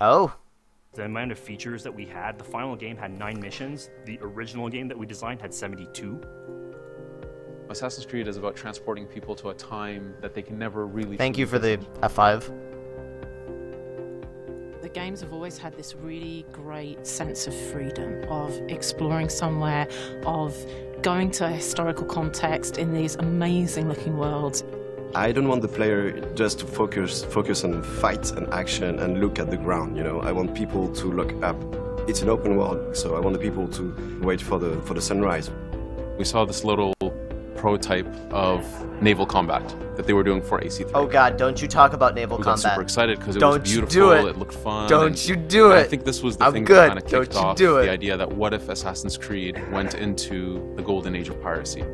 Oh. The amount of features that we had, the final game had 9 missions. The original game that we designed had 72. Assassin's Creed is about transporting people to a time that they can never really... Thank you for the F5. The games have always had this really great sense of freedom, of exploring somewhere, of going to a historical context in these amazing looking worlds. I don't want the player just to focus on fight and action and look at the ground, you know. I want people to look up. It's an open world, so I want the people to wait for the sunrise. We saw this little prototype of naval combat that they were doing for AC3. Oh god, don't you talk about naval we combat. got super excited because it was beautiful, do it. It looked fun. Don't you do it. I think this was the thing that kind of kicked off the idea that what if Assassin's Creed went into the golden age of piracy.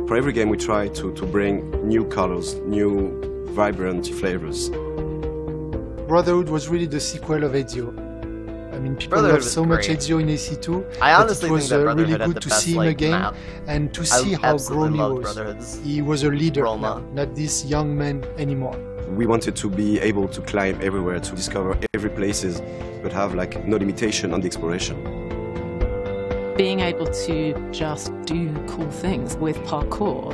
For every game we try to bring new colors, new vibrant flavors. Brotherhood was really the sequel of Ezio. I mean, people love so much Ezio in AC2. I honestly think that really Brotherhood had good the to best, see him again and to see how grown he was. He was a leader now, not this young man anymore. We wanted to be able to climb everywhere, to discover every places, but have like no limitation on the exploration. Being able to just do cool things with parkour.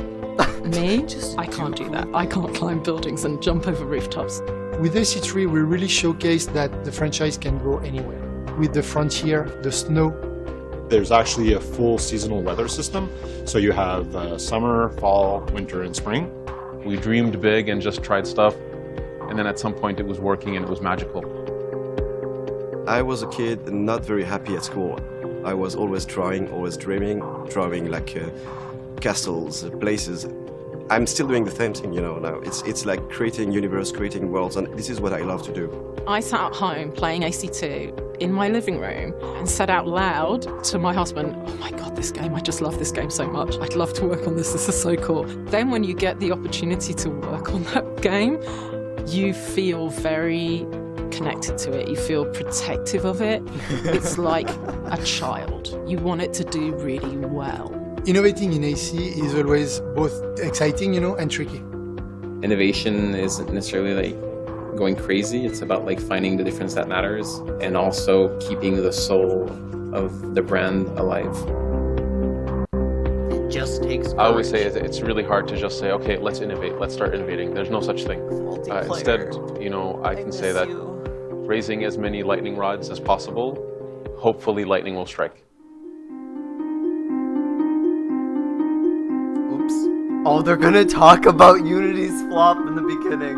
Me, I can't do that. I can't climb buildings and jump over rooftops. With AC3, we really showcased that the franchise can go anywhere. With the frontier, the snow. There's actually a full seasonal weather system. So you have summer, fall, winter, and spring. We dreamed big and just tried stuff. And then at some point it was working and it was magical. I was a kid not very happy at school. I was always drawing, always drawing like castles, places. I'm still doing the same thing, you know, now. It's like creating universe, creating worlds, and this is what I love to do. I sat at home playing AC2 in my living room and said out loud to my husband, oh my god, this game, I just love this game so much. I'd love to work on this is so cool. Then when you get the opportunity to work on that game, you feel very connected to it. You feel protective of it. It's like a child. You want it to do really well. Innovating in AC is always both exciting, you know, and tricky. Innovation isn't necessarily like going crazy. It's about like finding the difference that matters and also keeping the soul of the brand alive. It just takes courage. I always say it's really hard to just say, okay, let's innovate, let's start innovating. There's no such thing. Instead, you know, I can say that raising as many lightning rods as possible, hopefully lightning will strike. Oops. Oh, they're gonna talk about Unity's flop in the beginning.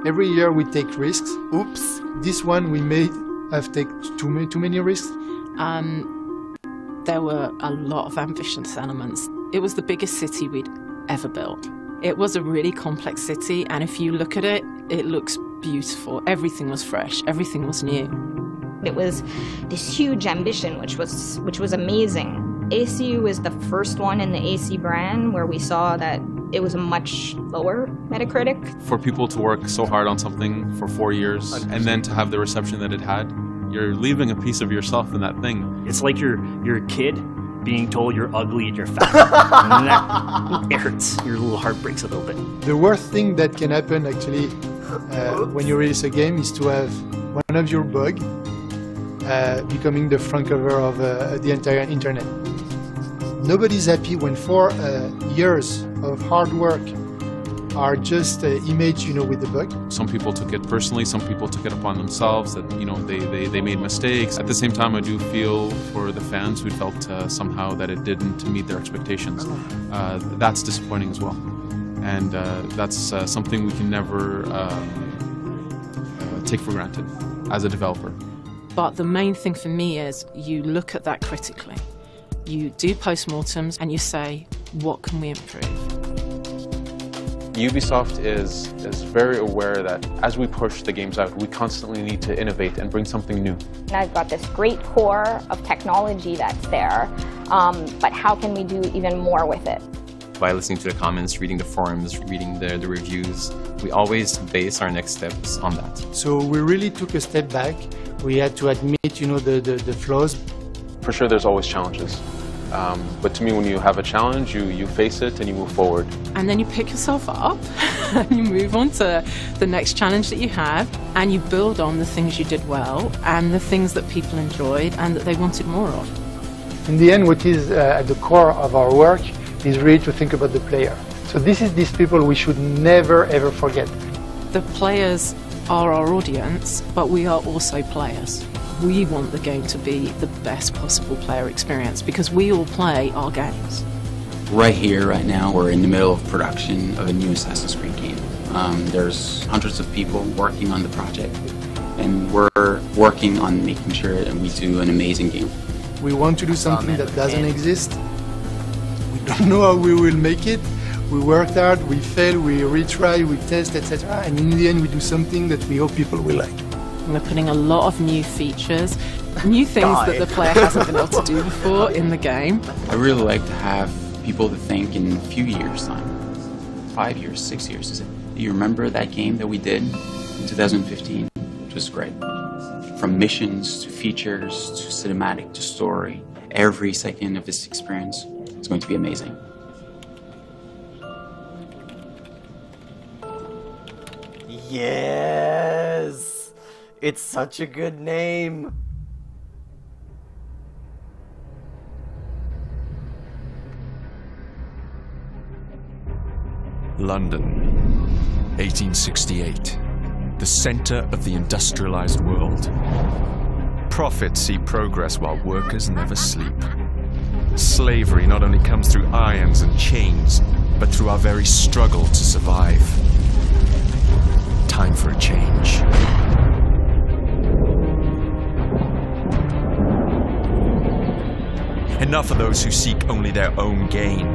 Every year we take risks. Oops. This one we made have taken too many risks. There were a lot of ambitious elements. It was the biggest city we'd ever built. It was a really complex city, and if you look at it, it looks beautiful. Everything was fresh, everything was new. It was this huge ambition, which was amazing. ACU was the first one in the AC brand where we saw that it was a much lower Metacritic. For people to work so hard on something for 4 years and then to have the reception that it had, you're leaving a piece of yourself in that thing. It's like you're a kid being told you're ugly and you're fat. And that, it hurts. Your little heart breaks a little bit. The worst thing that can happen actually when you release a game is to have one of your bugs becoming the front cover of the entire internet. Nobody's happy when 4 years of hard work are just imaged, you know, with the bug. Some people took it personally, some people took it upon themselves that, you know, they made mistakes. At the same time, I do feel for the fans who felt somehow that it didn't meet their expectations. That's disappointing as well. And that's something we can never take for granted as a developer. But the main thing for me is you look at that critically. You do postmortems and you say, what can we improve? Ubisoft is very aware that as we push the games out, we constantly need to innovate and bring something new. And I've got this great core of technology that's there, but how can we do even more with it? By listening to the comments, reading the forums, reading the reviews, we always base our next steps on that. So we really took a step back. We had to admit, you know, the flaws. For sure, there's always challenges. But to me, when you have a challenge, you face it and you move forward. And then you pick yourself up and you move on to the next challenge that you have, and you build on the things you did well and the things that people enjoyed and that they wanted more of. In the end, what is at the core of our work is really to think about the player. So this is these people we should never ever forget. The players are our audience, but we are also players. We want the game to be the best possible player experience because we all play our games. Right here, right now, we're in the middle of production of a new Assassin's Creed game. There's hundreds of people working on the project, and we're working on making sure that we do an amazing game. We want to do something that doesn't exist. We don't know how we will make it. We worked hard, we fail, we retry, we test, etc. And in the end, we do something that we hope people will like. We're putting a lot of new features, new things that the player hasn't been able to do before in the game. I really like to have people to think in a few years' time, 5 years, 6 years, is it? Do you remember that game that we did in 2015? It was great. From missions to features to cinematic to story, every second of this experience is going to be amazing. Yes! It's such a good name! London, 1868. The center of the industrialized world. Profits see progress while workers never sleep. Slavery not only comes through irons and chains, but through our very struggle to survive. Time for a change. Enough of those who seek only their own gain.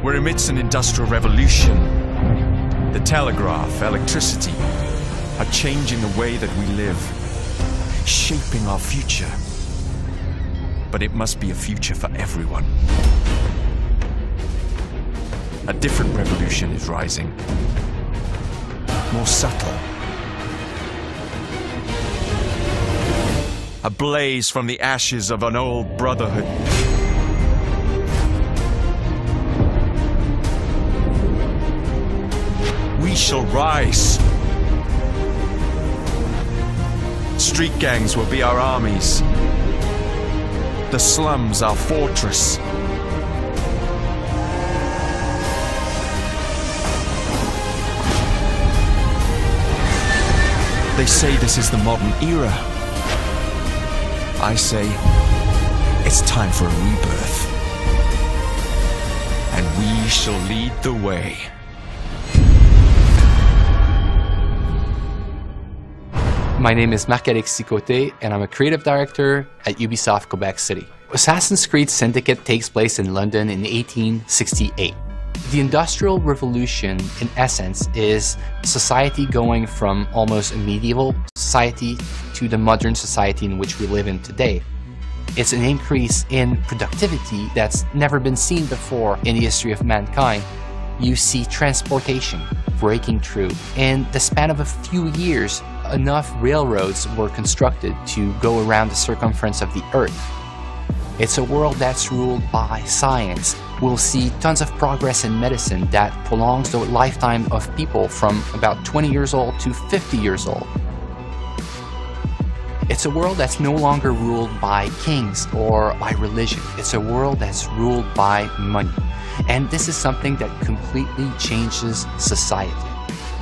We're amidst an industrial revolution. The telegraph, electricity, are changing the way that we live, shaping our future. But it must be a future for everyone. A different revolution is rising, more subtle. A blaze from the ashes of an old brotherhood. We shall rise. Street gangs will be our armies. The slums our fortress. They say this is the modern era. I say it's time for a rebirth. And we shall lead the way. My name is Marc-Alexis Côté, and I'm a creative director at Ubisoft Quebec City. Assassin's Creed Syndicate takes place in London in 1868. The Industrial Revolution, in essence, is society going from almost a medieval society to the modern society in which we live in today. It's an increase in productivity that's never been seen before in the history of mankind. You see transportation breaking through. In the span of a few years, enough railroads were constructed to go around the circumference of the Earth. It's a world that's ruled by science. We'll see tons of progress in medicine that prolongs the lifetime of people from about 20 years old to 50 years old. It's a world that's no longer ruled by kings or by religion. It's a world that's ruled by money. And this is something that completely changes society.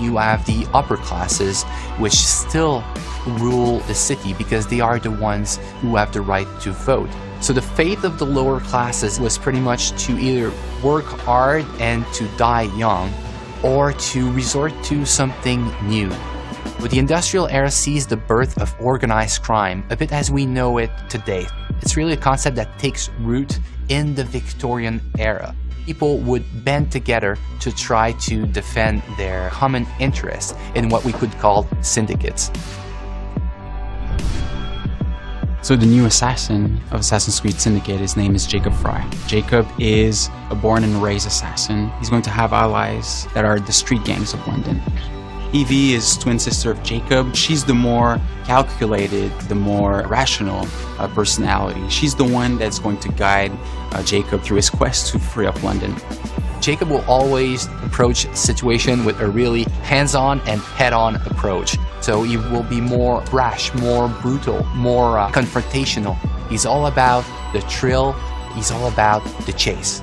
You have the upper classes, which still rule the city because they are the ones who have the right to vote. So the fate of the lower classes was pretty much to either work hard and to die young, or to resort to something new. But the industrial era sees the birth of organized crime, a bit as we know it today. It's really a concept that takes root in the Victorian era. People would band together to try to defend their common interests in what we could call syndicates. So the new assassin of Assassin's Creed Syndicate, his name is Jacob Frye. Jacob is a born and raised assassin. He's going to have allies that are the street gangs of London. Evie is twin sister of Jacob. She's the more calculated, the more rational personality. She's the one that's going to guide Jacob through his quest to free up London. Jacob will always approach the situation with a really hands-on and head-on approach. So he will be more brash, more brutal, more confrontational. He's all about the thrill, he's all about the chase.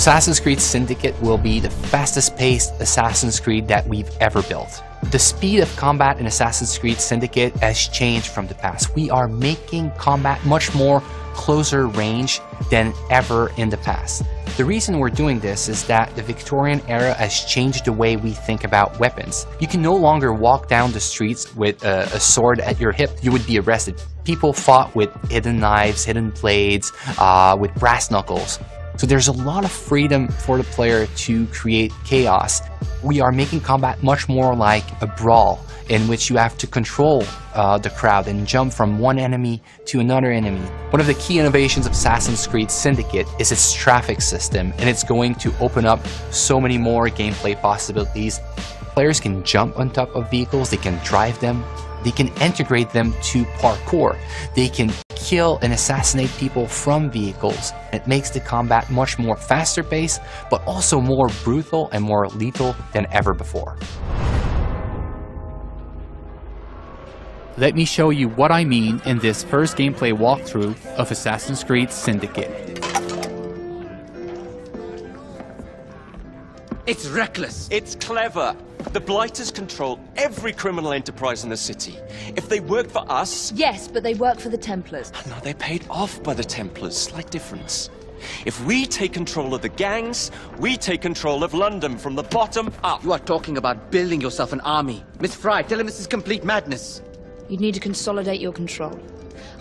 Assassin's Creed Syndicate will be the fastest paced Assassin's Creed that we've ever built. The speed of combat in Assassin's Creed Syndicate has changed from the past. We are making combat much more closer range than ever in the past. The reason we're doing this is that the Victorian era has changed the way we think about weapons. You can no longer walk down the streets with a sword at your hip. You would be arrested. People fought with hidden knives, hidden blades, with brass knuckles. So there's a lot of freedom for the player to create chaos. We are making combat much more like a brawl in which you have to control the crowd and jump from one enemy to another enemy. One of the key innovations of Assassin's Creed Syndicate is its traffic system, and it's going to open up so many more gameplay possibilities. Players can jump on top of vehicles, they can drive them, they can integrate them to parkour, they can kill and assassinate people from vehicles. It makes the combat much more faster paced, but also more brutal and more lethal than ever before. Let me show you what I mean in this first gameplay walkthrough of Assassin's Creed Syndicate. It's reckless. It's clever. The Blighters control every criminal enterprise in the city. If they work for us... Yes, but they work for the Templars. No, they're paid off by the Templars. Slight difference. If we take control of the gangs, we take control of London from the bottom up. You are talking about building yourself an army. Miss Fry, tell him this is complete madness. You'd need to consolidate your control.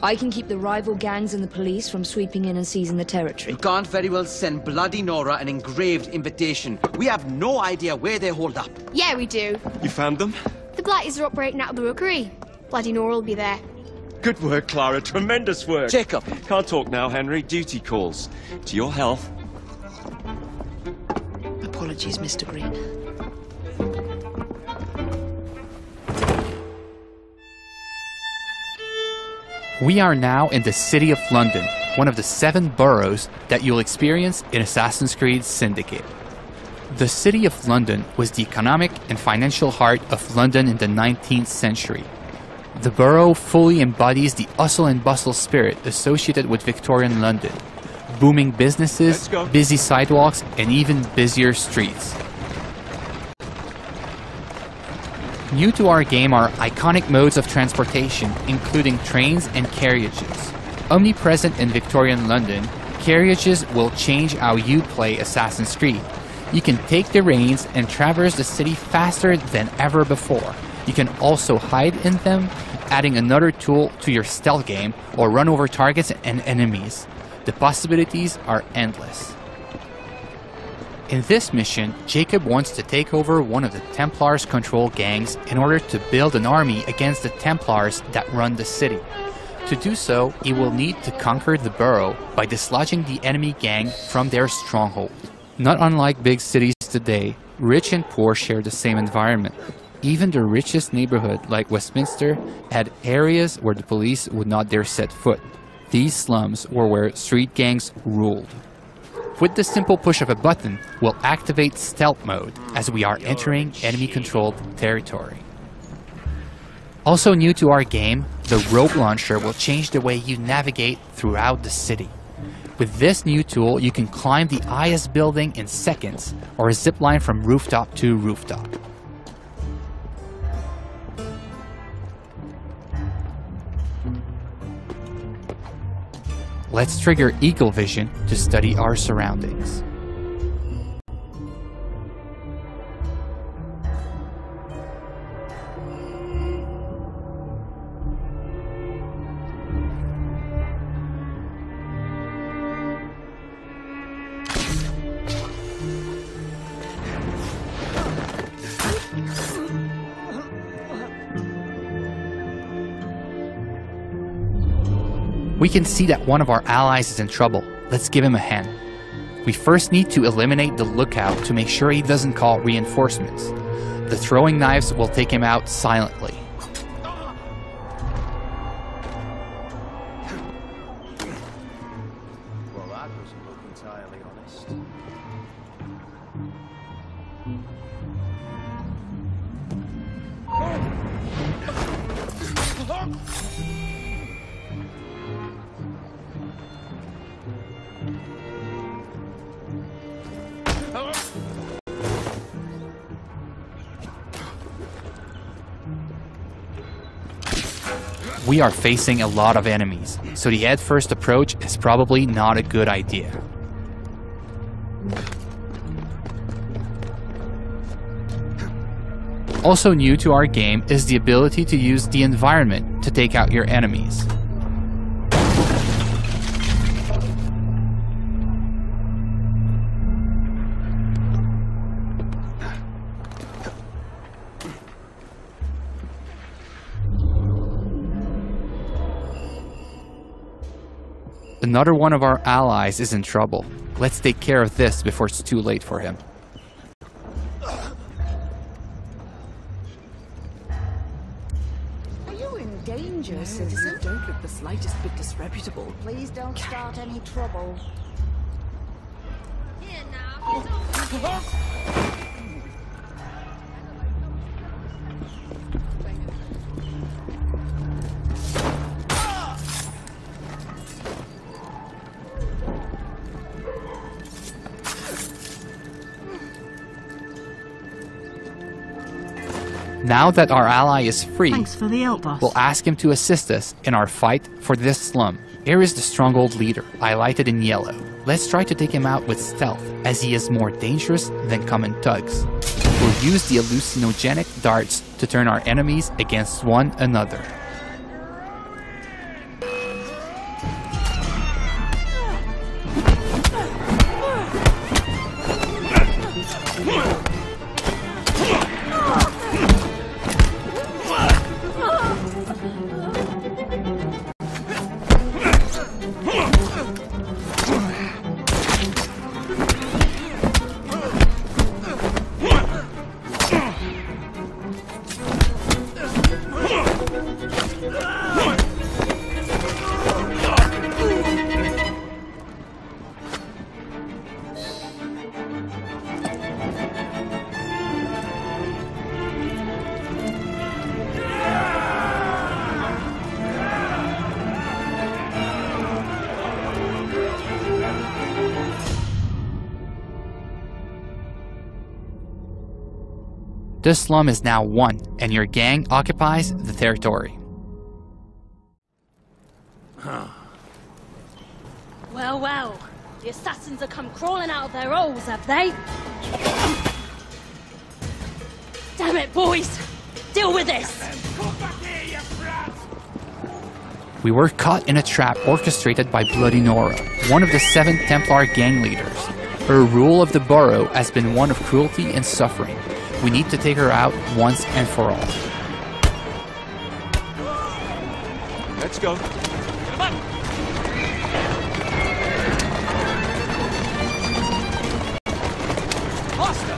I can keep the rival gangs and the police from sweeping in and seizing the territory. You can't very well send Bloody Nora an engraved invitation. We have no idea where they hold up. Yeah, we do. You found them? The Blighters are operating out of the rookery. Bloody Nora will be there. Good work, Clara. Tremendous work. Jacob. Can't talk now, Henry. Duty calls. To your health. Apologies, Mr. Green. We are now in the City of London, one of the 7 boroughs that you'll experience in Assassin's Creed Syndicate. The City of London was the economic and financial heart of London in the 19th century. The borough fully embodies the hustle and bustle spirit associated with Victorian London. Booming businesses, busy sidewalks, and even busier streets. New to our game are iconic modes of transportation, including trains and carriages. Omnipresent in Victorian London, carriages will change how you play Assassin's Creed. You can take the reins and traverse the city faster than ever before. You can also hide in them, adding another tool to your stealth game, or run over targets and enemies. The possibilities are endless. In this mission, Jacob wants to take over one of the Templars' control gangs in order to build an army against the Templars that run the city. To do so, he will need to conquer the borough by dislodging the enemy gang from their stronghold. Not unlike big cities today, rich and poor share the same environment. Even the richest neighborhood, like Westminster, had areas where the police would not dare set foot. These slums were where street gangs ruled. With the simple push of a button, we'll activate stealth mode as we are entering enemy-controlled territory. Also new to our game, the rope launcher will change the way you navigate throughout the city. With this new tool, you can climb the highest building in seconds, or zip line from rooftop to rooftop. Let's trigger Eagle Vision to study our surroundings. We can see that one of our allies is in trouble. Let's give him a hand. We first need to eliminate the lookout to make sure he doesn't call reinforcements. The throwing knives will take him out silently. Well, that doesn't look entirely honest. We are facing a lot of enemies, so the head-first approach is probably not a good idea. Also new to our game is the ability to use the environment to take out your enemies. Another one of our allies is in trouble. Let's take care of this before it's too late for him. Are you in danger, citizen? Don't look the slightest bit disreputable. Please don't start any trouble. Here now. Now that our ally is free, Thanks for the help, boss. we'll ask him to assist us in our fight for this slum. Here is the stronghold leader, highlighted in yellow. Let's try to take him out with stealth, as he is more dangerous than common thugs. We'll use the hallucinogenic darts to turn our enemies against one another. This slum is now won, and your gang occupies the territory. Well, well, the assassins have come crawling out of their holes, have they? Damn it, boys! Deal with this! We were caught in a trap orchestrated by Bloody Nora, one of the 7 Templar gang leaders. Her rule of the borough has been one of cruelty and suffering. We need to take her out once and for all. Let's go. Come on. Faster.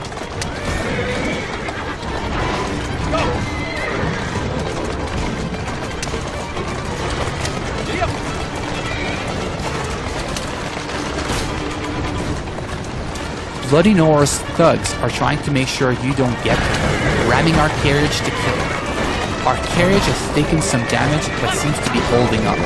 Go. Bloody Nora's thugs are trying to make sure you don't get her, ramming our carriage to kill her. Our carriage has taken some damage but seems to be holding up.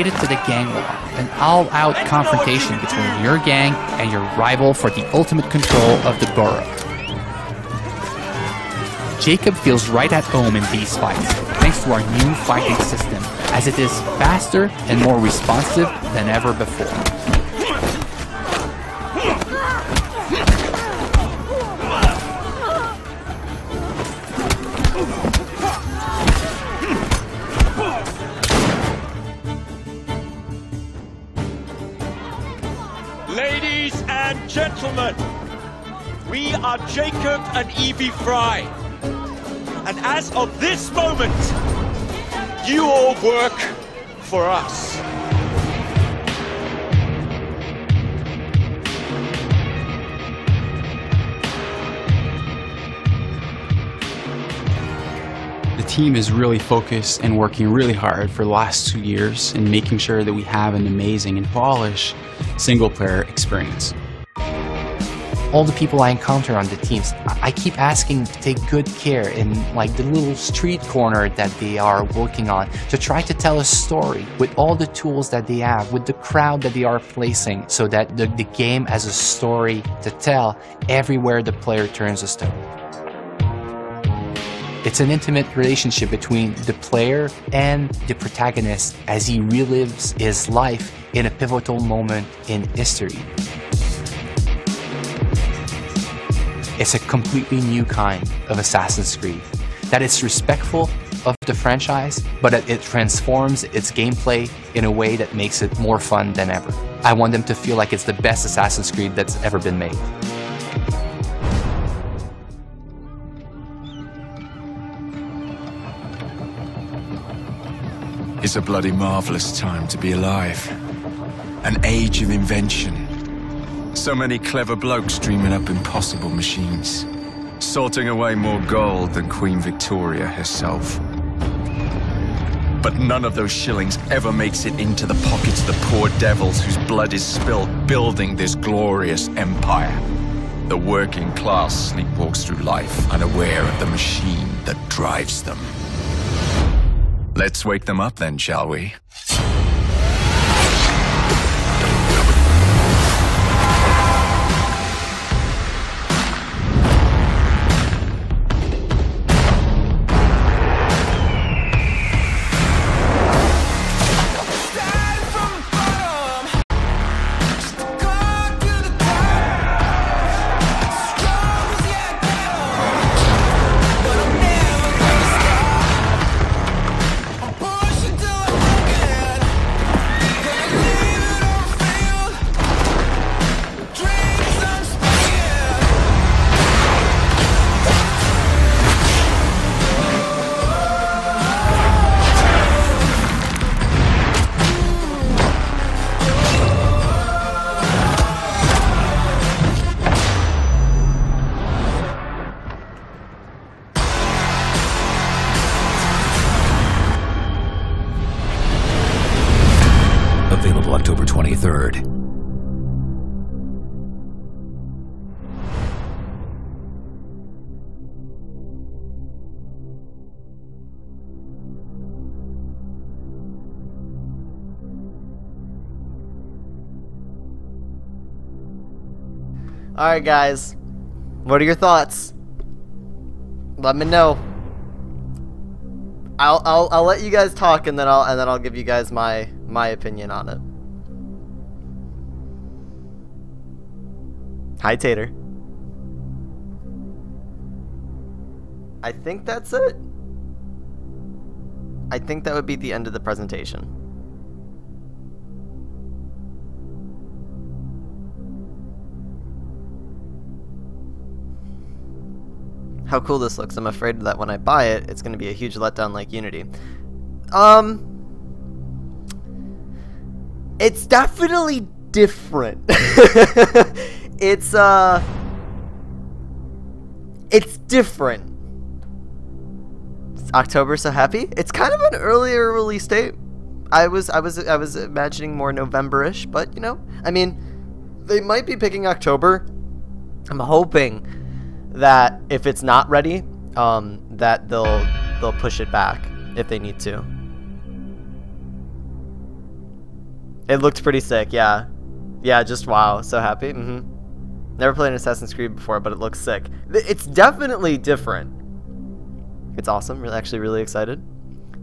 related to the gang war, an all-out confrontation between your gang and your rival for the ultimate control of the borough. Jacob feels right at home in these fights, thanks to our new fighting system, as it is faster and more responsive than ever before. Ladies and gentlemen, we are Jacob and Evie Fry. And as of this moment, you all work for us. The team is really focused and working really hard for the last 2 years in making sure that we have an amazing and polished single-player experience. All the people I encounter on the teams, I keep asking to take good care in like the little street corner that they are working on, to try to tell a story with all the tools that they have, with the crowd that they are placing, so that the game has a story to tell everywhere the player turns a stone. It's an intimate relationship between the player and the protagonist as he relives his life in a pivotal moment in history. It's a completely new kind of Assassin's Creed, that it's respectful of the franchise, but that it transforms its gameplay in a way that makes it more fun than ever. I want them to feel like it's the best Assassin's Creed that's ever been made. It's a bloody marvelous time to be alive. An age of invention. So many clever blokes dreaming up impossible machines, sorting away more gold than Queen Victoria herself. But none of those shillings ever makes it into the pockets of the poor devils whose blood is spilled building this glorious empire. The working class sleepwalks through life, unaware of the machine that drives them. Let's wake them up then, shall we? Available October 23rd. Alright guys, what are your thoughts? Let me know. I'll let you guys talk, and then I'll give you guys my opinion on it. Hi Tater. I think that's it. I think that would be the end of the presentation. How cool this looks. I'm afraid that when I buy it, it's going to be a huge letdown like Unity. It's definitely different. It's different. It's October, so happy. It's kind of an earlier release date. I was imagining more November-ish, but you know, I mean, they might be picking October. I'm hoping that if it's not ready, that they'll push it back if they need to. It looked pretty sick, yeah. Yeah, just wow, so happy. Never played an Assassin's Creed before, but it looks sick. It's definitely different. It's awesome. We're actually really excited.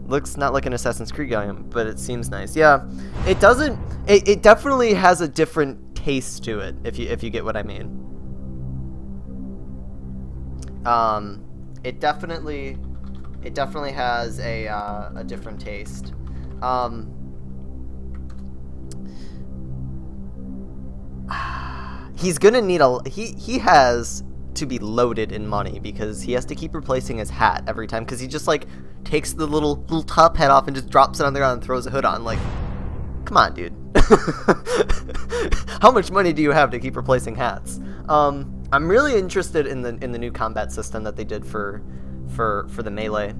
Looks not like an Assassin's Creed game, but it seems nice. Yeah, it doesn't. It definitely has a different taste to it, if you get what I mean. It definitely has a different taste. He's gonna need he has to be loaded in money because he has to keep replacing his hat every time because he just like takes the little top hat off and just drops it on the ground and throws a hood on. Like, come on, dude. How much money do you have to keep replacing hats? I'm really interested in the new combat system that they did for the melee.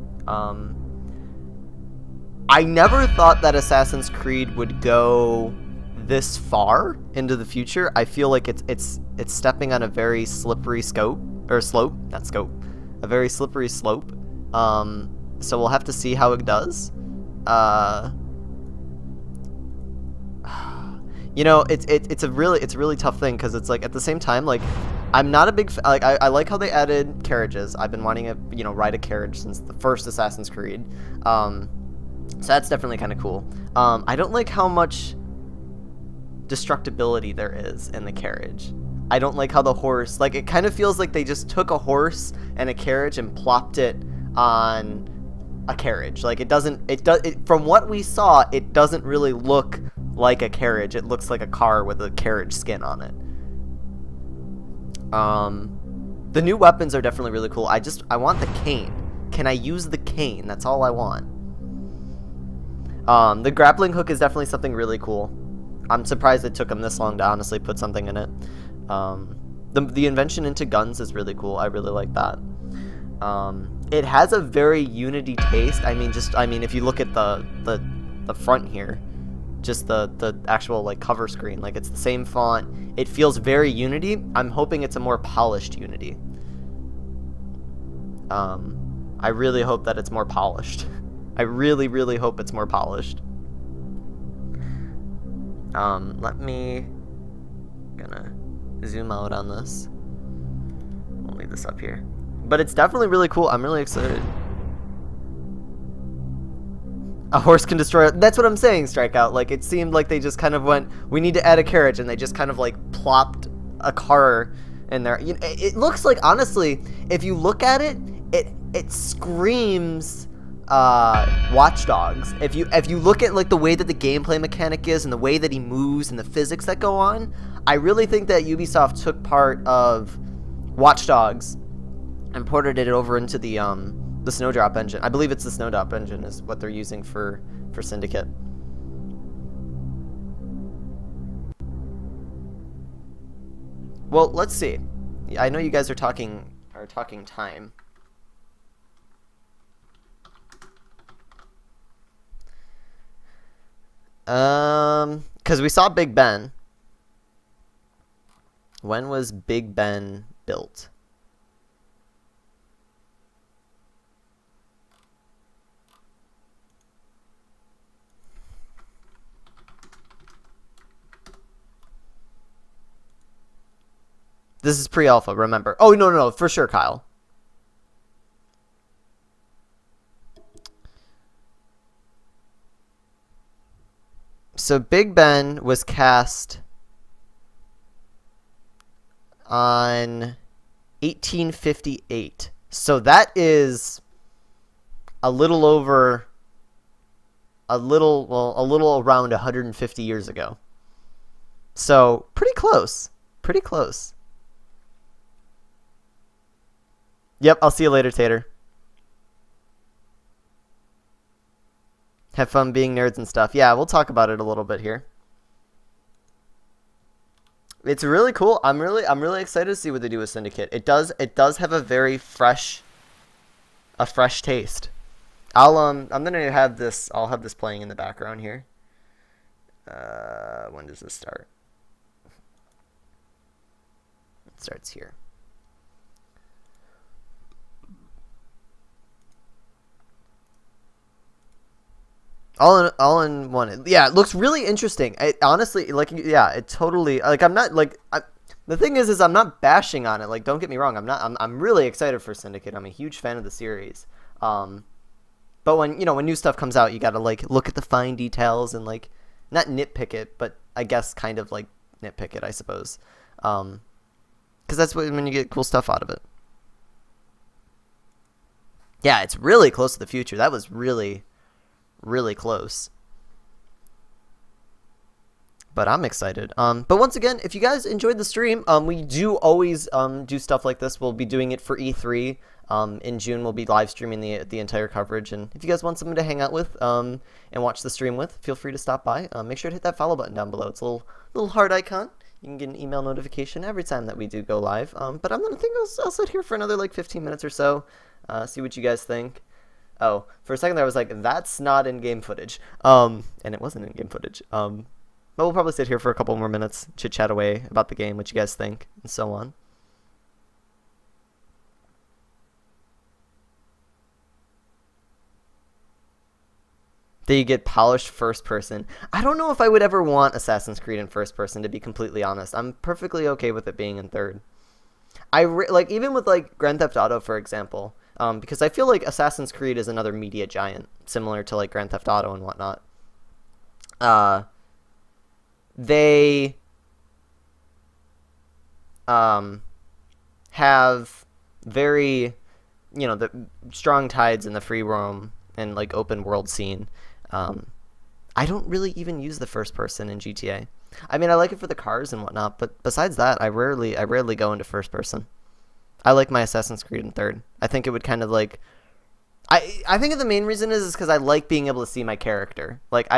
I never thought that Assassin's Creed would go this far into the future. I feel like it's stepping on a very slippery slope, a very slippery slope. So we'll have to see how it does. You know, it's a really tough thing because it's like at the same time, like I'm not a big like I like how they added carriages. I've been wanting to ride a carriage since the first Assassin's Creed. So that's definitely kind of cool. I don't like how much destructibility there is in the carriage. I don't like how the horse, like it kind of feels like they just took a horse and a carriage and plopped it on a carriage. Like from what we saw, it doesn't really look like a carriage. It looks like a car with a carriage skin on it. The new weapons are definitely really cool. I want the cane. Can I use the cane? That's all I want. The grappling hook is definitely something really cool. I'm surprised it took them this long to honestly put something in it. The invention into guns is really cool. I really like that. It has a very Unity taste. I mean, if you look at the front here, just the actual like cover screen, like it's the same font. It feels very Unity. I'm hoping it's a more polished Unity. I really hope that it's more polished. I really hope it's more polished. Let me gonna zoom out on this. We'll leave this up here. But it's definitely really cool. I'm really excited. A horse can destroy it. That's what I'm saying, Strikeout. Like, it seemed like they just kind of went, we need to add a carriage, and they just kind of, like, plopped a car in there. You know, it looks like, honestly, if you look at it, it screams Watch Dogs. If you look at, like, the way that the gameplay mechanic is and the way that he moves and the physics that go on, I really think that Ubisoft took part of Watch Dogs and ported it over into the Snowdrop engine. I believe it's the Snowdrop engine is what they're using for Syndicate. Well, let's see. I know you guys are talking time. Because we saw Big Ben. When was Big Ben built? This is pre-alpha, remember. Oh, no, for sure, Kyle. So Big Ben was cast on 1858. So that is a little around 150 years ago. So pretty close. Pretty close. Yep, I'll see you later, Tater. Have fun being nerds and stuff. Yeah, we'll talk about it a little bit here. It's really cool. I'm really excited to see what they do with Syndicate. It does have a very fresh taste. I'm gonna have this. I'll have this playing in the background here. When does this start? It starts here. all in one. Yeah, it looks really interesting. It honestly, like, yeah, it totally, like, I'm not, like, the thing is I'm not bashing on it. Like, don't get me wrong. I'm really excited for Syndicate. I'm a huge fan of the series. But when, you know, when new stuff comes out, you got to, like, look at the fine details and, like, not nitpick it, but I guess kind of, like, nitpick it, I suppose. Because that's when you get cool stuff out of it. Yeah, it's really close to the future. That was really, really close. But I'm excited. But once again, if you guys enjoyed the stream, we do always do stuff like this. We'll be doing it for E3. In June, we'll be live streaming the entire coverage. And if you guys want someone to hang out with and watch the stream with, feel free to stop by. Make sure to hit that follow button down below. It's a little heart icon. You can get an email notification every time that we do go live. But I think I'll sit here for another like 15 minutes or so, see what you guys think. Oh, for a second there I was like, that's not in-game footage. And it wasn't in-game footage. But we'll probably sit here for a couple more minutes, chit-chat away about the game, what you guys think, and so on. That you get polished first person. I don't know if I would ever want Assassin's Creed in first person, to be completely honest. I'm perfectly okay with it being in third. Like, even with, like, Grand Theft Auto, for example, because I feel like Assassin's Creed is another media giant, similar to, like, Grand Theft Auto and whatnot. They have very, you know, the strong tides in the free roam and, like, open world scene. I don't really even use the first person in GTA. I mean, I like it for the cars and whatnot, but besides that, I rarely go into first person. I like my Assassin's Creed in third. I think it would kind of, like, I think the main reason is because I like being able to see my character. Like,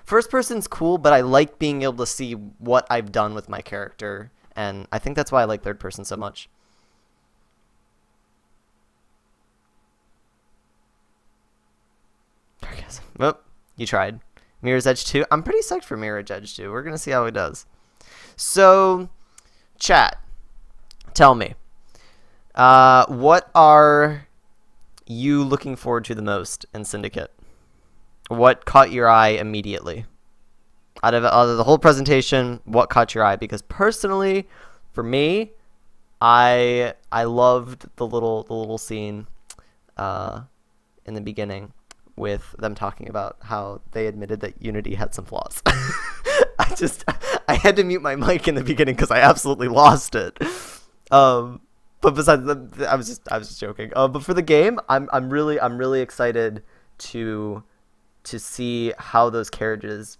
first person's cool, but I like being able to see what I've done with my character, and I think that's why I like third person so much. Oh, you tried. Mirror's Edge 2. I'm pretty psyched for Mirror's Edge 2. We're going to see how it does. So, chat, tell me, what are you looking forward to the most in Syndicate? What caught your eye immediately? Out of the whole presentation, what caught your eye? Because personally, for me, I loved the little scene in the beginning with them talking about how they admitted that Unity had some flaws. I had to mute my mic in the beginning because I absolutely lost it. But besides that, I was just joking. But for the game, I'm really excited to see how those carriages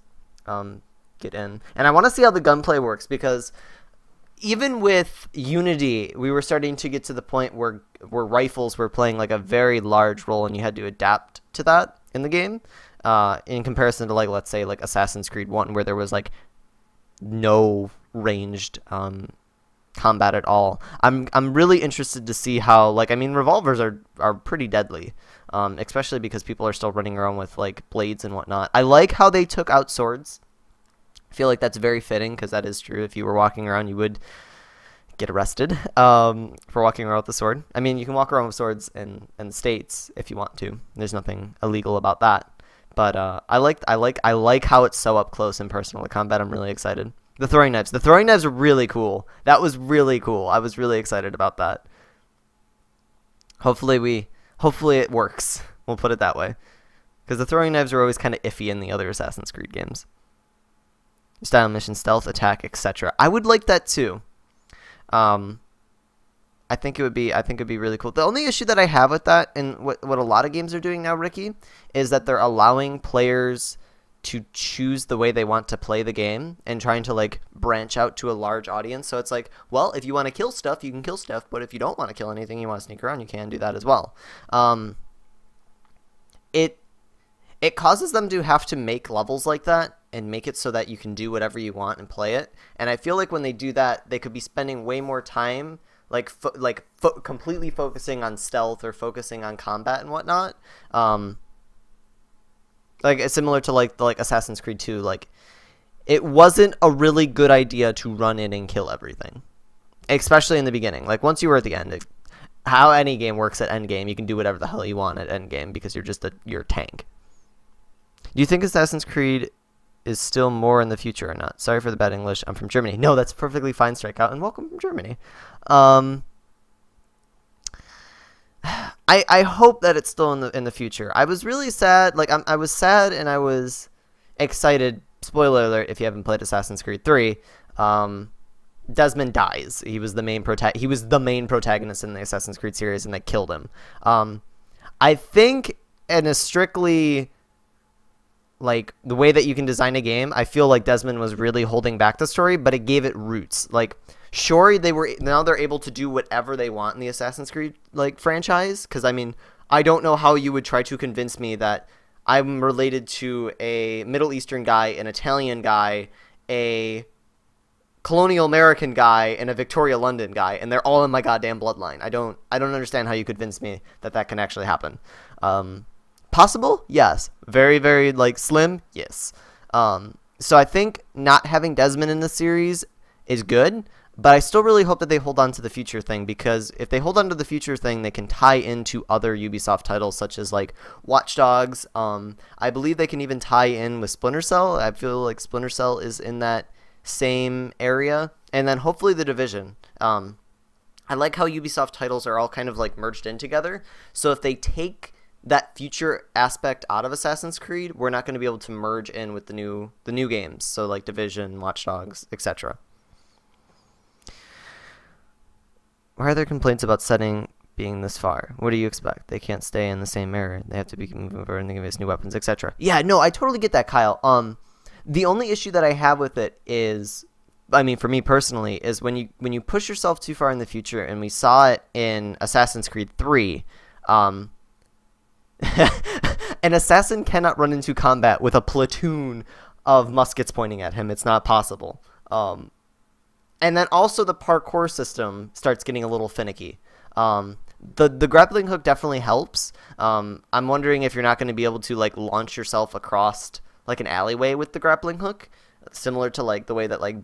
get in, and I want to see how the gunplay works, because even with Unity, we were starting to get to the point where rifles were playing like a very large role, and you had to adapt to that in the game. In comparison to, like, let's say like Assassin's Creed 1, where there was like no ranged combat at all. I'm really interested to see how, like, I mean, revolvers are pretty deadly, especially because people are still running around with like blades and whatnot. I like how they took out swords. I feel like that's very fitting, because that is true. If you were walking around, you would get arrested for walking around with a sword. I mean, you can walk around with swords in the States if you want to. There's nothing illegal about that. But I like how it's so up close and personal, the combat. I'm really excited. The throwing knives. The throwing knives are really cool. That was really cool. I was really excited about that. Hopefully it works. We'll put it that way. Because the throwing knives are always kind of iffy in the other Assassin's Creed games. Style mission, stealth, attack, etc. I would like that too. I think it would be really cool. The only issue that I have with that, and what a lot of games are doing now, Ricky, is that they're allowing players to choose the way they want to play the game and trying to, like, branch out to a large audience. So it's like, well, if you want to kill stuff, you can kill stuff, but if you don't want to kill anything, you want to sneak around, you can do that as well. It causes them to have to make levels like that and make it so that you can do whatever you want and play it. And I feel like when they do that, they could be spending way more time completely focusing on stealth or focusing on combat and whatnot. Like, it's similar to like Assassin's Creed 2. Like, it wasn't a really good idea to run in and kill everything, especially in the beginning. Like, once you were at the end, how any game works at endgame, you can do whatever the hell you want at endgame because you're a tank. Do you think Assassin's Creed is still more in the future or not? Sorry for the bad English. I'm from Germany. No, that's perfectly fine, Strikeout, and welcome from Germany. I hope that it's still in the future. I was really sad. Like I was sad and I was excited. Spoiler alert: if you haven't played Assassin's Creed 3, Desmond dies. He was the main protagonist in the Assassin's Creed series, and they killed him. I think in a strictly like the way that you can design a game, I feel like Desmond was really holding back the story, but it gave it roots. Like, sure, now they're able to do whatever they want in the Assassin's Creed like franchise. Because I mean, I don't know how you would try to convince me that I'm related to a Middle Eastern guy, an Italian guy, a colonial American guy, and a Victoria London guy, and they're all in my goddamn bloodline. I don't understand how you convince me that that can actually happen. Possible? Yes. Very, very, like, slim? Yes. So I think not having Desmond in the series is good, but I still really hope that they hold on to the future thing, because if they hold on to the future thing, they can tie into other Ubisoft titles, such as, like, Watch Dogs. I believe they can even tie in with Splinter Cell. I feel like Splinter Cell is in that same area. And then hopefully The Division. I like how Ubisoft titles are all kind of, like, merged in together. So if they take that future aspect out of Assassin's Creed, we're not going to be able to merge in with the new games. So like Division, Watch Dogs, etc. Why are there complaints about setting being this far? What do you expect? They can't stay in the same era. They have to be moving over and they give us new weapons, etc. Yeah, no, I totally get that, Kyle. The only issue that I have with it is, I mean, for me personally, is when you push yourself too far in the future, and we saw it in Assassin's Creed 3. An assassin cannot run into combat with a platoon of muskets pointing at him. It's not possible. And then also the parkour system starts getting a little finicky. The grappling hook definitely helps. I'm wondering if you're not going to be able to like launch yourself across like an alleyway with the grappling hook, similar to like the way that like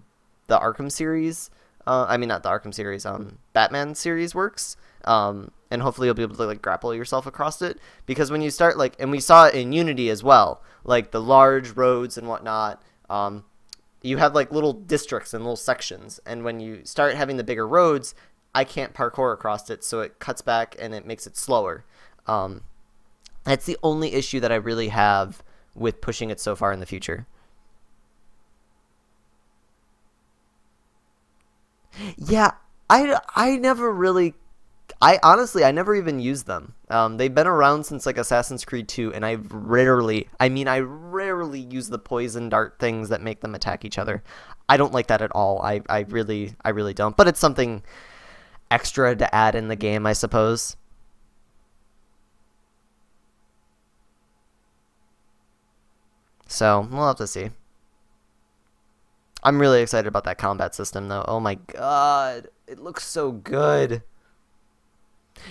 the Arkham series, I mean not the Arkham series, Batman series works. And hopefully you'll be able to like grapple yourself across it, because when you start like, and we saw it in Unity as well, like the large roads and whatnot, you have like little districts and little sections, and when you start having the bigger roads, I can't parkour across it, so it cuts back and it makes it slower. That's the only issue that I really have with pushing it so far in the future. Yeah, I never really, I honestly never even used them. They've been around since like Assassin's Creed 2, and I rarely use the poison dart things that make them attack each other. I don't like that at all. I really don't. But it's something extra to add in the game, I suppose. So we'll have to see. I'm really excited about that combat system, though. Oh my god, it looks so good.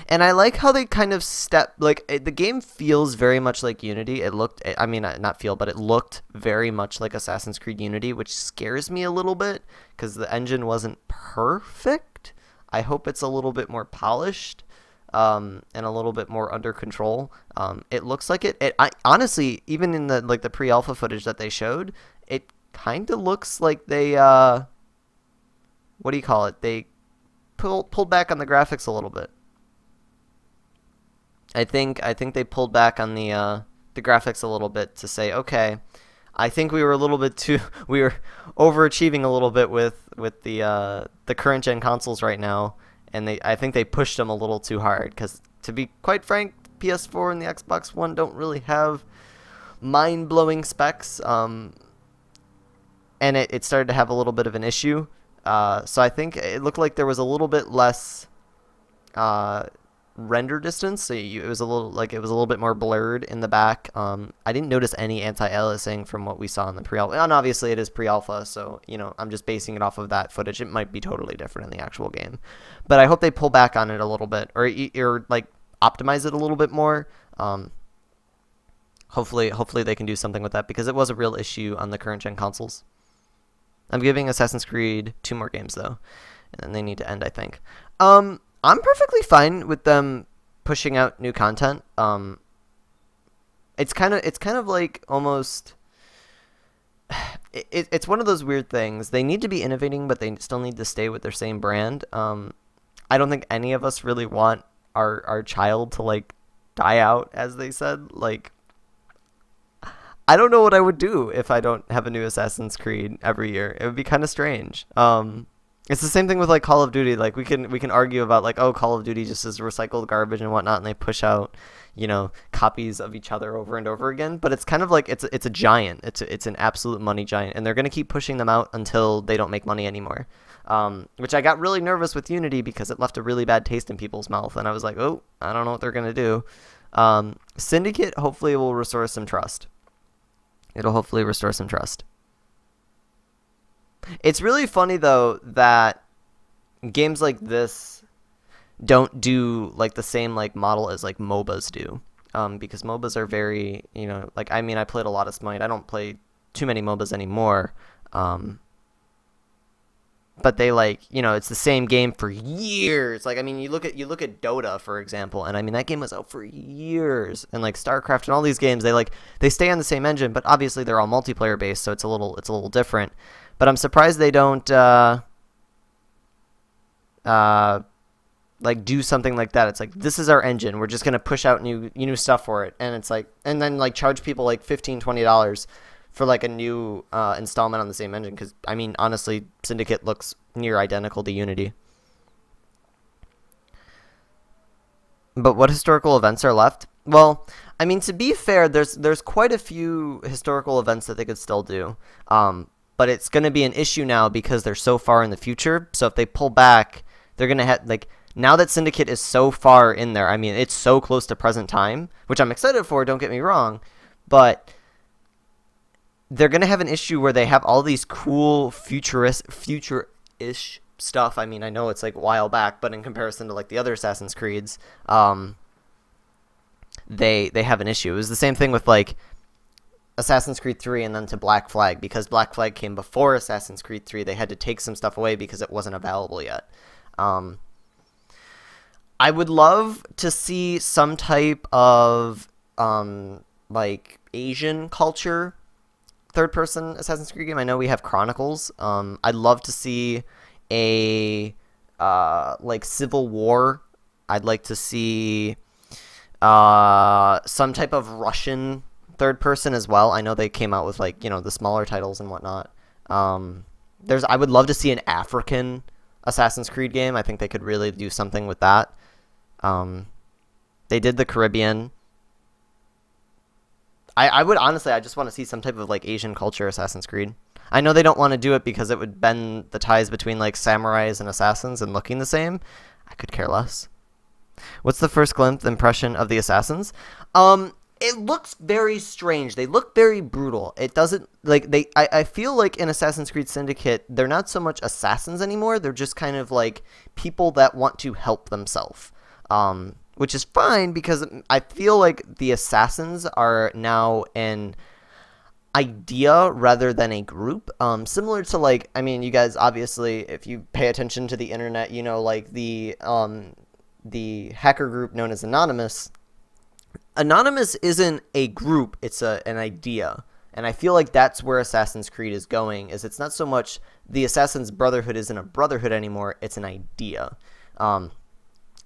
And I like how they kind of the game feels very much like Unity. It looked, I mean, not feel, but it looked very much like Assassin's Creed Unity, which scares me a little bit because the engine wasn't perfect. I hope it's a little bit more polished and a little bit more under control. It looks like it. I honestly, even in the the pre-alpha footage that they showed, it kind of looks like they what do you call it? They pulled back on the graphics a little bit. I think they pulled back on the graphics a little bit to say, okay, I think we were a little bit too, we were overachieving a little bit with the current gen consoles right now, and I think they pushed them a little too hard, because to be quite frank, PS4 and the Xbox One don't really have mind-blowing specs, and it started to have a little bit of an issue. So I think it looked like there was a little bit less render distance, so it was a little bit more blurred in the back. I didn't notice any anti-aliasing from what we saw in the pre-alpha, and obviously it is pre-alpha, so I'm just basing it off of that footage. It might be totally different in the actual game, but I hope they pull back on it a little bit, or like optimize it a little bit more. Hopefully they can do something with that, because it was a real issue on the current gen consoles. I'm giving Assassin's Creed 2 more games though, and then they need to end, I think. I'm perfectly fine with them pushing out new content. It's kind of like almost. It's one of those weird things. They need to be innovating, but they still need to stay with their same brand. I don't think any of us really want our child to like die out, as they said. Like, I don't know what I would do if I don't have a new Assassin's Creed every year. It would be kind of strange. It's the same thing with like Call of Duty. Like we can argue about like, oh, Call of Duty just is recycled garbage and whatnot, and they push out, you know, copies of each other over and over again. But it's kind of like it's a giant. It's an absolute money giant, and they're gonna keep pushing them out until they don't make money anymore. Which I got really nervous with Unity because it left a really bad taste in people's mouth, and I was like, oh, I don't know what they're gonna do. Syndicate hopefully will restore some trust. It'll hopefully restore some trust. It's really funny, though, that games like this don't do, like, the same, like, model as, like, MOBAs do. Because MOBAs are very, you know, like, I mean, I played a lot of Smite. I don't play too many MOBAs anymore. But they, like, you know, it's the same game for years. Like, I mean, you look at Dota, for example, and I mean, that game was out for years. And like StarCraft and all these games, they stay on the same engine, but obviously they're all multiplayer based, so it's a little different. But I'm surprised they don't like do something like that. It's like, this is our engine. We're just gonna push out new stuff for it, and it's like, and then like charge people like $15-20 for like a new installment on the same engine. Because I mean, honestly, Syndicate looks near identical to Unity. But what historical events are left? Well, I mean, to be fair, there's quite a few historical events that they could still do. But it's going to be an issue now because they're so far in the future. So if they pull back, they're going to have, like, now that Syndicate is so far in there, I mean, it's so close to present time, which I'm excited for, don't get me wrong, but they're going to have an issue where they have all these cool future-ish stuff. I mean, I know it's like a while back, but in comparison to like the other Assassin's Creeds, they have an issue. It was the same thing with like Assassin's Creed 3 and then to Black Flag, because Black Flag came before Assassin's Creed 3. They had to take some stuff away because it wasn't available yet. I would love to see some type of like Asian culture third-person Assassin's Creed game. I know we have Chronicles. I'd love to see a like Civil War. I'd like to see some type of Russian third person as well. I know they came out with like, you know, the smaller titles and whatnot. I would love to see an African Assassin's Creed game. I think they could really do something with that. They did the Caribbean. I would honestly, I just want to see some type of like Asian culture Assassin's Creed. I know they don't want to do it because it would bend the ties between like samurais and assassins and looking the same. I could care less. What's the first glimpse impression of the assassins? It looks very strange. They look very brutal. It doesn't like I feel like in Assassin's Creed Syndicate, they're not so much assassins anymore. They're just kind of like people that want to help themselves. Which is fine because I feel like the assassins are now an idea rather than a group. Similar to like, I mean, you guys obviously, if you pay attention to the internet, you know, like the hacker group known as Anonymous. Anonymous isn't a group, it's an idea. And I feel like that's where Assassin's Creed is going, is it's not so much the Assassin's Brotherhood isn't a brotherhood anymore, it's an idea.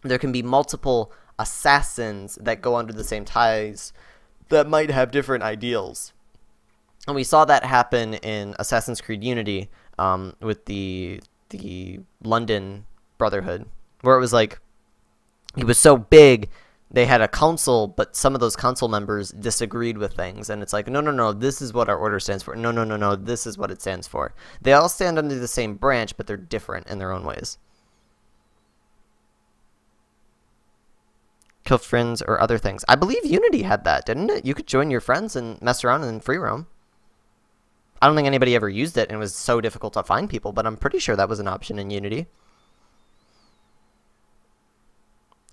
There can be multiple assassins that go under the same ties that might have different ideals. And we saw that happen in Assassin's Creed Unity with the London Brotherhood, where it was like, it was so big, they had a council, but some of those council members disagreed with things. And it's like, no, this is what our order stands for. No, this is what it stands for. They all stand under the same branch, but they're different in their own ways. Kill friends or other things. I believe Unity had that, didn't it? You could join your friends and mess around in free roam. I don't think anybody ever used it, and it was so difficult to find people, but I'm pretty sure that was an option in Unity.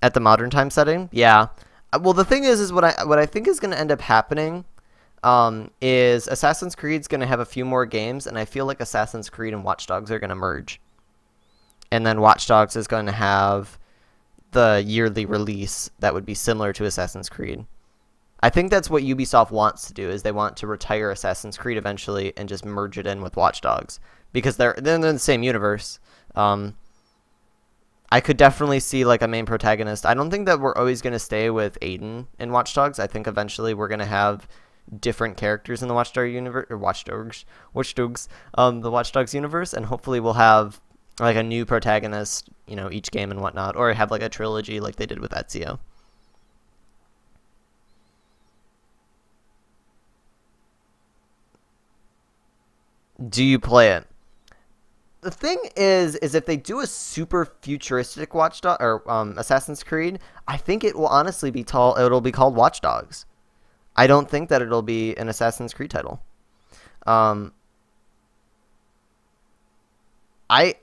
At the modern time setting? Yeah. Well, the thing is what I think is going to end up happening is Assassin's Creed's going to have a few more games, and I feel like Assassin's Creed and Watch Dogs are going to merge. And then Watch Dogs is going to have the yearly release that would be similar to Assassin's Creed. I think that's what Ubisoft wants to do, is they want to retire Assassin's Creed eventually and just merge it in with Watch Dogs, because they're in the same universe. I could definitely see like a main protagonist. I don't think that we're always going to stay with Aiden in Watch Dogs. I think eventually we're going to have different characters in the Watch Dogs universe, or the Watch Dogs universe, and hopefully we'll have like a new protagonist, you know, each game and whatnot, or have like a trilogy like they did with Ezio. Do you play it? The thing is if they do a super futuristic Watchdog or Assassin's Creed, I think it will honestly be it'll be called Watch Dogs. I don't think that it'll be an Assassin's Creed title. I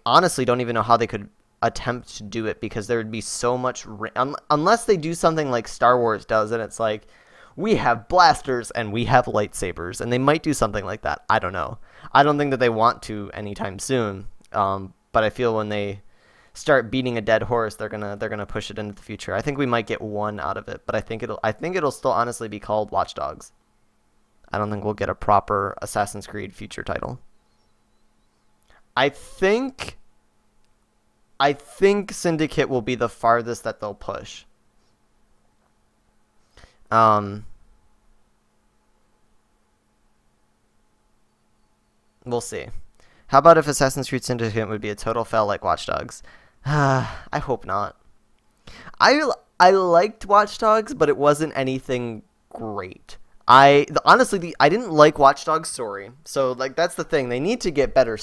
honestly don't even know how they could attempt to do it, because there would be so much unless they do something like Star Wars does, and it's like, we have blasters and we have lightsabers, and they might do something like that. I don't know. I don't think that they want to anytime soon. But I feel when they start beating a dead horse, they're gonna push it into the future. I think we might get one out of it, but I think it'll still honestly be called Watch Dogs. I don't think we'll get a proper Assassin's Creed future title. I think Syndicate will be the farthest that they'll push. We'll see. How about if Assassin's Creed Syndicate would be a total fail like Watch Dogs? I hope not. I liked Watch Dogs, but it wasn't anything great. Honestly, I didn't like Watch Dogs' story. So like that's the thing. They need to get better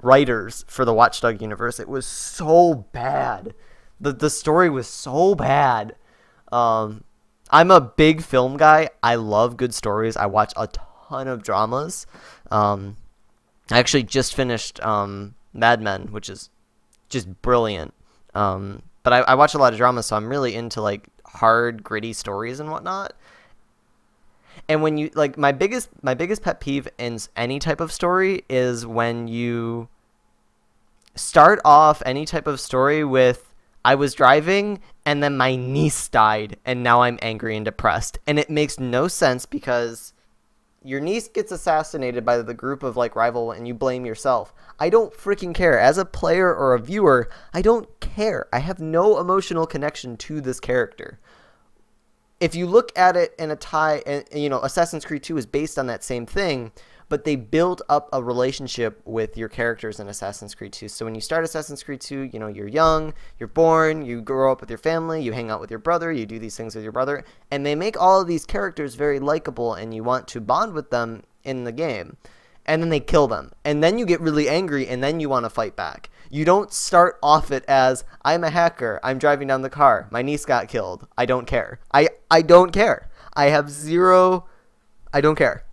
writers for the Watch Dog universe. It was so bad. The story was so bad. I'm a big film guy. I love good stories. I watch a ton of dramas. I actually just finished Mad Men, which is just brilliant. But I watch a lot of dramas, so I'm really into like hard, gritty stories and whatnot. And when you like my biggest pet peeve in any type of story is when you start off any type of story with, I was driving and then my niece died and now I'm angry and depressed. And it makes no sense, because your niece gets assassinated by the group of like rival and you blame yourself. I don't freaking care. As a player or a viewer, I don't care. I have no emotional connection to this character. If you look at it in a and you know, Assassin's Creed 2 is based on that same thing, but they build up a relationship with your characters in Assassin's Creed 2. So when you start Assassin's Creed 2, you know, you're young, you're born, you grow up with your family, you hang out with your brother, you do these things with your brother, and they make all of these characters very likable and you want to bond with them in the game. And then they kill them. And then you get really angry and then you want to fight back. You don't start off it as, I'm a hacker, I'm driving down the car, my niece got killed, I don't care. I don't care. I have zero, I don't care.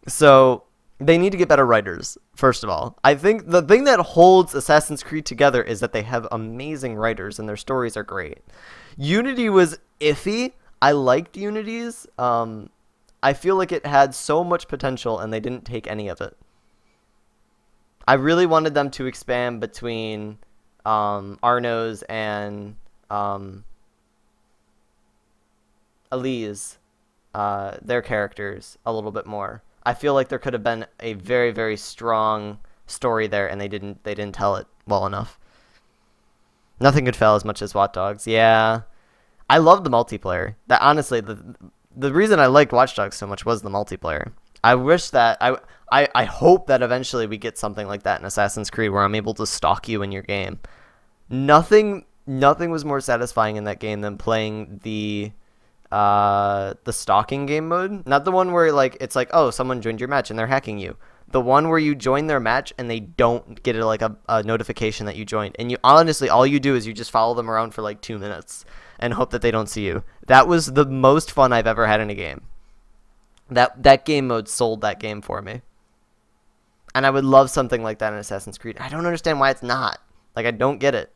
So they need to get better writers, first of all. I think the thing that holds Assassin's Creed together is that they have amazing writers and their stories are great. Unity was iffy. I liked Unity's. I feel like it had so much potential and they didn't take any of it. I really wanted them to expand between Arno's and Elise, their characters, a little bit more. I feel like there could have been a very, very strong story there, and they didn't tell it well enough. Nothing could fail as much as Watch Dogs. Yeah, I love the multiplayer. That honestly, the reason I liked Watch Dogs so much was the multiplayer. I wish that I hope that eventually we get something like that in Assassin's Creed, where I'm able to stalk you in your game. Nothing was more satisfying in that game than playing the stalking game mode. Not the one where like it's like, oh, someone joined your match and they're hacking you. The one where you join their match and they don't get a notification that you joined, and you honestly all you do is you just follow them around for like 2 minutes and hope that they don't see you. That was the most fun I've ever had in a game. That game mode sold that game for me. And I would love something like that in Assassin's Creed. I don't understand why it's not. Like, I don't get it.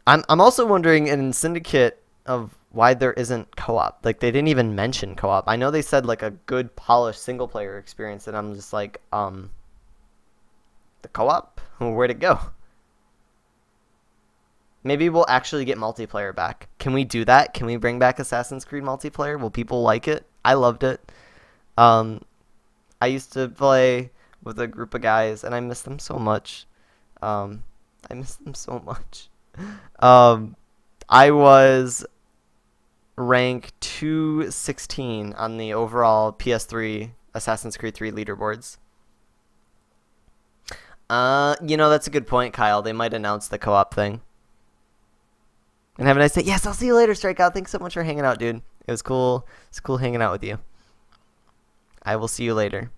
I'm also wondering in Syndicate of why there isn't co-op. Like, they didn't even mention co-op. I know they said like a good polished single player experience, and I'm just like, the co-op? Where'd it go? Maybe we'll actually get multiplayer back. Can we do that? Can we bring back Assassin's Creed multiplayer? Will people like it? I loved it. I used to play with a group of guys, and I miss them so much. I miss them so much. I was rank 216 on the overall PS3 Assassin's Creed 3 leaderboards. That's a good point, Kyle. They might announce the co-op thing. And have a nice day. Yes, I'll see you later, Strikeout. Thanks so much for hanging out, dude. It was cool. It's cool hanging out with you. I will see you later.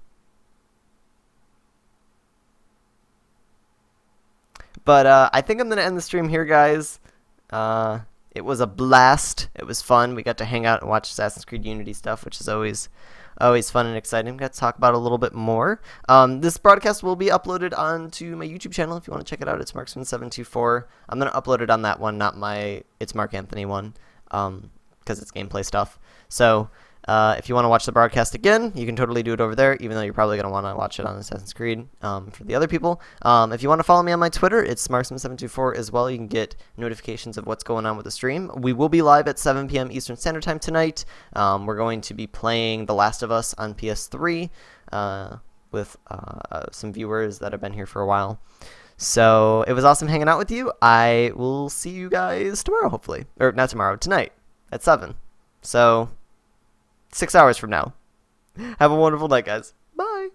But I think I'm going to end the stream here, guys. It was a blast. It was fun. We got to hang out and watch Assassin's Creed Unity stuff, which is always fun and exciting. We got to talk about it a little bit more. This broadcast will be uploaded onto my YouTube channel if you want to check it out. It's Marksman724. I'm going to upload it on that one, not my It's Mark Anthony one, because it's gameplay stuff. So if you want to watch the broadcast again, you can totally do it over there, even though you're probably going to want to watch it on Assassin's Creed for the other people. If you want to follow me on my Twitter, it's Marksman724 as well. You can get notifications of what's going on with the stream. We will be live at 7 p.m. Eastern Standard Time tonight. We're going to be playing The Last of Us on PS3 with some viewers that have been here for a while. So it was awesome hanging out with you. I will see you guys tomorrow, hopefully. Or not tomorrow, tonight at 7. So 6 hours from now. Have a wonderful night, guys. Bye.